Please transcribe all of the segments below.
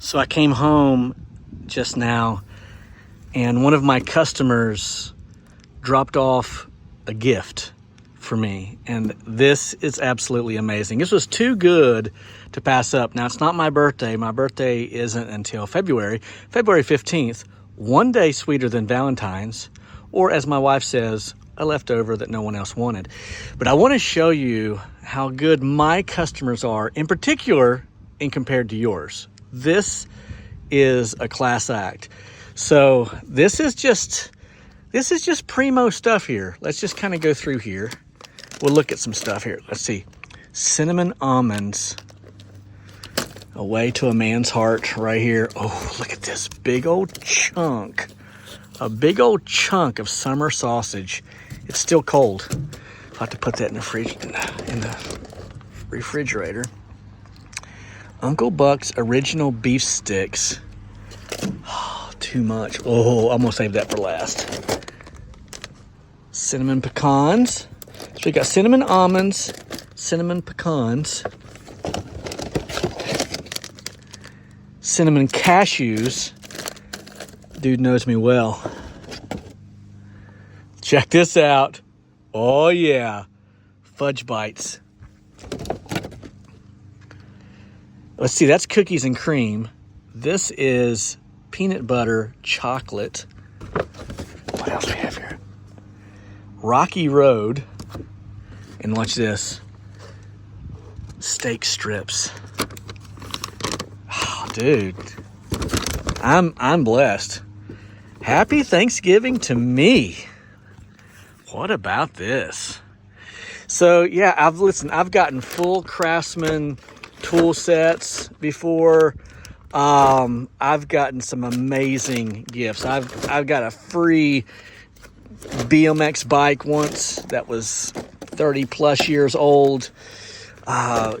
So I came home just now and one of my customers dropped off a gift for me. And this is absolutely amazing. This was too good to pass up. Now, it's not my birthday. My birthday isn't until February 15th, one day sweeter than Valentine's, or as my wife says, a leftover that no one else wanted. But I want to show you how good my customers are, in particular, in compared to yours. This is a class act. So this is just primo stuff here. Let's just kind of go through here. We'll look at some stuff here. Let's see. Cinnamon almonds. Away to a man's heart right here. Oh, look at this big old chunk. A big old chunk of summer sausage. It's still cold. I'll have to put that in the refrigerator. Uncle Buck's original beef sticks. Oh, too much. Oh, I'm gonna save that for last. Cinnamon pecans. So we got cinnamon almonds, cinnamon pecans, cinnamon cashews. Dude knows me well. Check this out. Oh yeah, fudge bites. Let's see, that's cookies and cream. This is peanut butter chocolate. What else we have here? Rocky Road. And watch this. Steak strips. Oh, dude. I'm blessed. Happy Thanksgiving to me. What about this? So yeah, I've gotten full Craftsman tool sets before. I've gotten some amazing gifts. I've got a free BMX bike once that was 30 plus years old.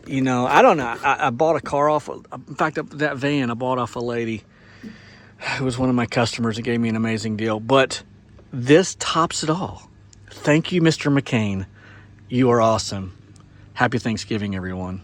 You know, I don't know. I bought a car off. In fact, that van I bought off a lady who was one of my customers and gave me an amazing deal. But this tops it all. Thank you, Mr. McCain. You are awesome. Happy Thanksgiving, everyone.